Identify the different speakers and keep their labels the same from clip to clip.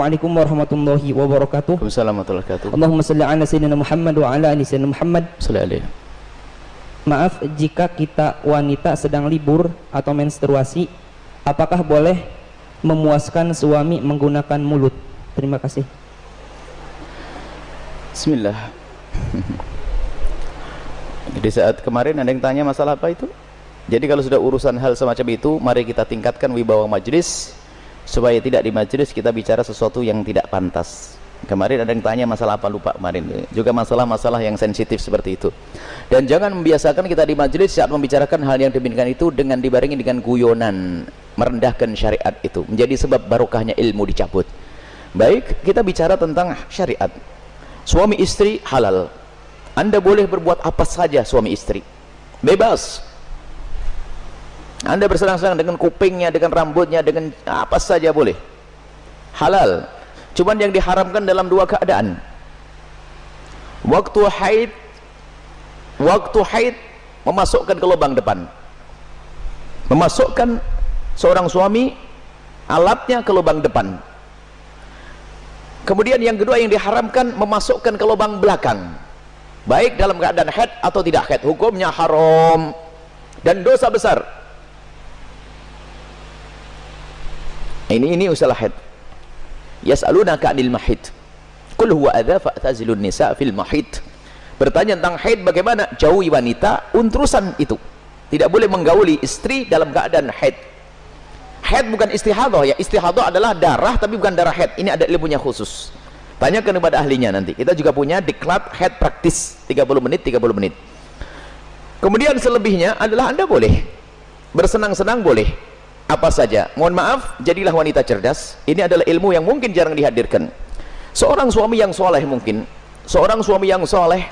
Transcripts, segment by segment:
Speaker 1: Assalamualaikum warahmatullahi wabarakatuh.
Speaker 2: Waalaikumsalam warahmatullahi wabarakatuh.
Speaker 1: Allahumma salli ala sayyidina Muhammad wa ala ali sayyidina Muhammad.
Speaker 2: Sallallahu.
Speaker 1: Maaf jika kita wanita sedang libur atau menstruasi, apakah boleh memuaskan suami menggunakan mulut? Terima kasih.
Speaker 2: Bismillah. Di saat kemarin ada yang tanya masalah apa itu? Jadi kalau sudah urusan hal semacam itu, mari kita tingkatkan wibawa majelis supaya tidak di majelis kita bicara sesuatu yang tidak pantas. Kemarin ada yang tanya masalah apa, lupa kemarin. Juga masalah-masalah yang sensitif seperti itu. Dan jangan membiasakan kita di majelis saat membicarakan hal yang demikian itu dengan dibarengi dengan guyonan, merendahkan syariat itu, menjadi sebab barokahnya ilmu dicabut. Baik, kita bicara tentang syariat. Suami istri halal. Anda boleh berbuat apa saja suami istri. Bebas. Anda bersenang-senang dengan kupingnya, dengan rambutnya, dengan apa saja boleh. Halal. Cuman yang diharamkan dalam dua keadaan. Waktu haid memasukkan ke lubang depan. Memasukkan seorang suami alatnya ke lubang depan. Kemudian yang kedua yang diharamkan memasukkan ke lubang belakang. Baik dalam keadaan haid atau tidak haid, hukumnya haram dan dosa besar. Ini usaha haid. Yas'alunaka 'anil mahid. Qul huwa adza fa'tazilun nisa fil mahid. Bertanya tentang haid, bagaimana? Jauhi wanita untrusan itu. Tidak boleh menggauli istri dalam keadaan haid. Haid bukan istihadhah ya. Istihadhah adalah darah tapi bukan darah haid. Ini ada ilmunya khusus. Tanyakan kepada ahlinya nanti. Kita juga punya diklat haid praktis 30 menit 30 menit. Kemudian selebihnya adalah Anda boleh bersenang-senang, boleh apa saja. Mohon maaf, jadilah wanita cerdas. Ini adalah ilmu yang mungkin jarang dihadirkan. Seorang suami yang soleh mungkin, seorang suami yang soleh,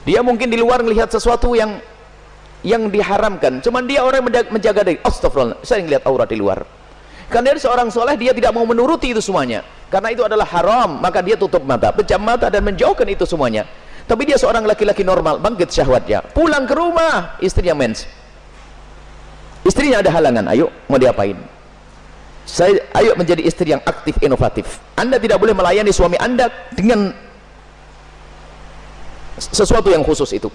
Speaker 2: dia mungkin di luar melihat sesuatu yang diharamkan. Cuman dia orang menjaga diri. Astagfirullah, saya ngelihat aurat di luar. Karena dia seorang soleh, dia tidak mau menuruti itu semuanya. Karena itu adalah haram, maka dia tutup mata, pejam mata dan menjauhkan itu semuanya. Tapi dia seorang laki-laki normal, bangkit syahwatnya. Pulang ke rumah, istrinya mens. Istrinya ada halangan, ayo mau diapain? Ayo menjadi istri yang aktif, inovatif. Anda tidak boleh melayani suami Anda dengan sesuatu yang khusus itu.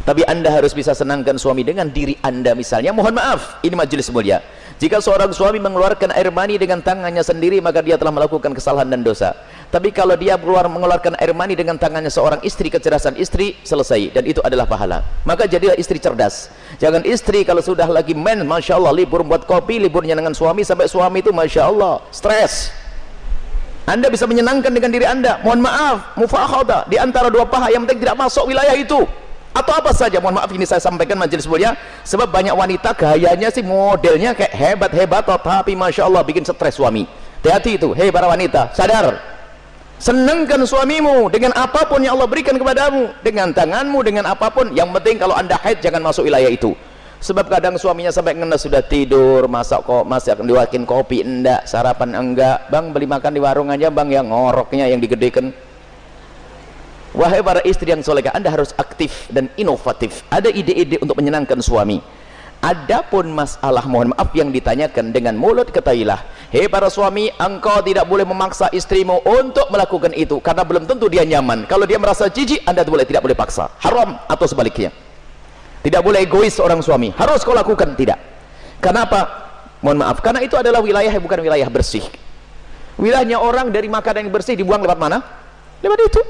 Speaker 2: Tapi Anda harus bisa senangkan suami dengan diri Anda misalnya. Mohon maaf, ini majelis mulia. Jika seorang suami mengeluarkan air mani dengan tangannya sendiri, maka dia telah melakukan kesalahan dan dosa. Tapi kalau dia mengeluarkan air mani dengan tangannya seorang istri, kecerdasan istri, selesai. Dan itu adalah pahala. Maka jadilah istri cerdas. Jangan istri kalau sudah lagi men, Masya Allah, libur buat kopi, liburnya dengan suami, sampai suami itu Masya Allah, stres. Anda bisa menyenangkan dengan diri Anda. Mohon maaf, mufakhadah, di antara dua paha yang penting tidak masuk wilayah itu. Atau apa saja, mohon maaf ini saya sampaikan majelis mulia, sebab banyak wanita gayanya sih modelnya kayak hebat-hebat, tapi Masya Allah bikin stres suami. Hati-hati itu, hei para wanita, sadar. Senangkan suamimu dengan apapun yang Allah berikan kepadamu, dengan tanganmu, dengan apapun. Yang penting kalau Anda haid jangan masuk wilayah itu. Sebab kadang suaminya sampai kena sudah tidur, masih akan diwakin kopi enggak, sarapan enggak, bang beli makan di warung aja bang, yang ngoroknya yang digedekan. Wahai para istri yang solehah, Anda harus aktif dan inovatif. Ada ide-ide untuk menyenangkan suami. Adapun masalah, mohon maaf, yang ditanyakan dengan mulut, ketahuilah, hei para suami, engkau tidak boleh memaksa istrimu untuk melakukan itu, karena belum tentu dia nyaman. Kalau dia merasa jijik, Anda tidak boleh paksa. Haram, atau sebaliknya. Tidak boleh egois seorang suami. Harus kau lakukan, tidak. Kenapa? Mohon maaf, karena itu adalah wilayah yang bukan wilayah bersih. Wilayahnya orang dari makanan yang bersih dibuang lewat mana? Lewat itu.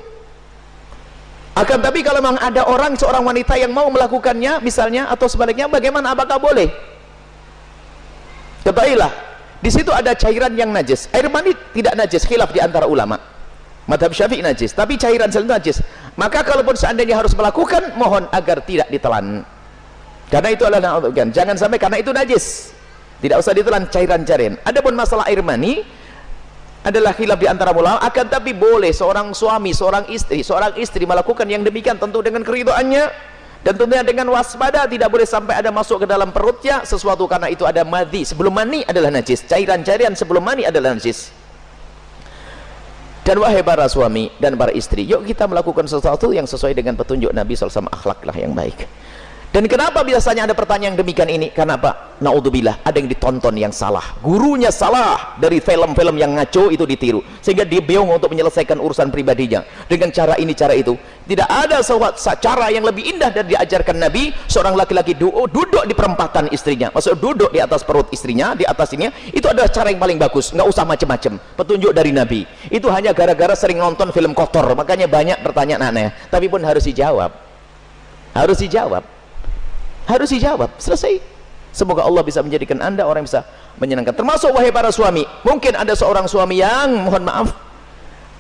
Speaker 2: Akan tapi kalau memang ada orang, seorang wanita yang mau melakukannya misalnya, atau sebaliknya, bagaimana, apakah boleh? Ketahuilah, di situ ada cairan yang najis. Air mani tidak najis, khilaf di antara ulama. Madhab Syafi'i najis, tapi cairan sel najis. Maka kalaupun seandainya harus melakukan, mohon agar tidak ditelan. Karena itu adalah, jangan sampai karena itu najis. Tidak usah ditelan cairan-cairan. Adapun masalah air mani adalah khilaf di antara ulama, akan tapi boleh seorang suami, seorang istri melakukan yang demikian tentu dengan keridhaannya dan tentunya dengan waspada. Tidak boleh sampai ada masuk ke dalam perutnya sesuatu, karena itu ada madhi. Sebelum mani adalah najis, cairan-cairan sebelum mani adalah najis. Dan wahai para suami dan para istri, yuk kita melakukan sesuatu yang sesuai dengan petunjuk Nabi SAW, akhlaklah yang baik. Dan kenapa biasanya ada pertanyaan demikian ini? Karena apa? Naudzubillah, ada yang ditonton yang salah, gurunya salah, dari film-film yang ngaco itu ditiru, sehingga dia bingung untuk menyelesaikan urusan pribadinya dengan cara ini cara itu. Tidak ada cara yang lebih indah dari diajarkan Nabi. Seorang laki-laki duduk di perempatan istrinya, maksud duduk di atas perut istrinya, di atas ini, itu adalah cara yang paling bagus. Nggak usah macam-macam, petunjuk dari Nabi. Itu hanya gara-gara sering nonton film kotor, makanya banyak pertanyaan aneh, tapi pun harus dijawab, harus dijawab, harus dijawab, selesai. Semoga Allah bisa menjadikan anda orang yang bisa menyenangkan. Termasuk wahai para suami, mungkin ada seorang suami yang mohon maaf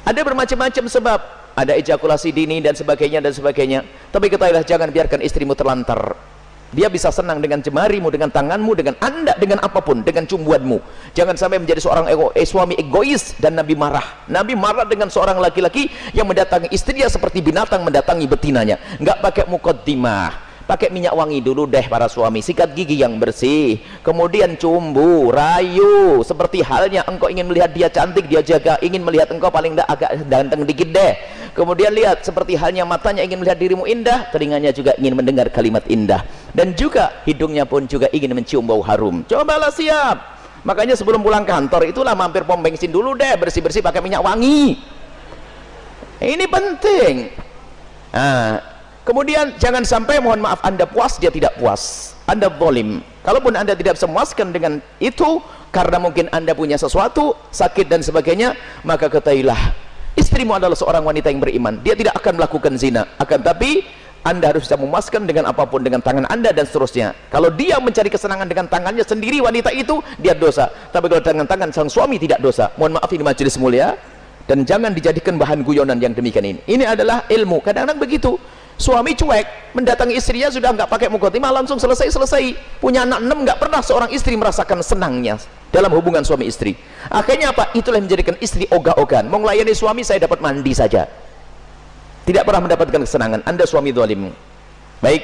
Speaker 2: ada bermacam-macam sebab, ada ejakulasi dini dan sebagainya dan sebagainya, tapi ketahuilah jangan biarkan istrimu terlantar. Dia bisa senang dengan jemarimu, dengan tanganmu, dengan anda, dengan apapun, dengan cumbuanmu. Jangan sampai menjadi seorang suami egois. Dan Nabi marah dengan seorang laki-laki yang mendatangi istrinya seperti binatang mendatangi betinanya. Nggak pakai muqaddimah, pakai minyak wangi dulu deh para suami, sikat gigi yang bersih, kemudian cumbu, rayu, seperti halnya engkau ingin melihat dia cantik, dia jaga ingin melihat engkau paling tidak agak ganteng dikit deh. Kemudian lihat, seperti halnya matanya ingin melihat dirimu indah, telinganya juga ingin mendengar kalimat indah, dan juga hidungnya pun juga ingin mencium bau harum. Cobalah siap. Makanya sebelum pulang kantor itulah mampir pom bensin dulu deh, bersih-bersih pakai minyak wangi. Ini penting. Kemudian jangan sampai mohon maaf anda puas dia tidak puas, anda zalim. Kalaupun anda tidak bisa memuaskan dengan itu karena mungkin anda punya sesuatu sakit dan sebagainya, maka ketahuilah istrimu adalah seorang wanita yang beriman, dia tidak akan melakukan zina, akan tapi anda harus bisa memuaskan dengan apapun, dengan tangan anda dan seterusnya. Kalau dia mencari kesenangan dengan tangannya sendiri, wanita itu dia dosa, tapi kalau dengan tangan sang suami tidak dosa. Mohon maaf, ini majelis mulia dan jangan dijadikan bahan guyonan yang demikian ini. Ini adalah ilmu. Kadang-kadang begitu, suami cuek mendatangi istrinya sudah nggak pakai muqaddimah, langsung selesai. Punya anak 6, nggak pernah seorang istri merasakan senangnya dalam hubungan suami istri. Akhirnya apa? Itulah yang menjadikan istri ogah-ogahan. Mau melayani suami, saya dapat mandi saja, tidak pernah mendapatkan kesenangan. Anda suami zalim. Baik,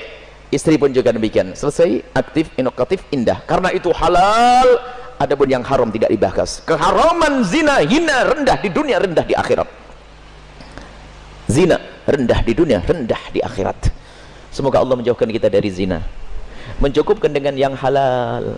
Speaker 2: istri pun juga demikian. Selesai, aktif, inovatif, indah. Karena itu halal. Adapun yang haram tidak dibahas. Keharaman zina, hina, rendah di dunia, rendah di akhirat. Zina rendah di dunia, rendah di akhirat. Semoga Allah menjauhkan kita dari zina, mencukupkan dengan yang halal.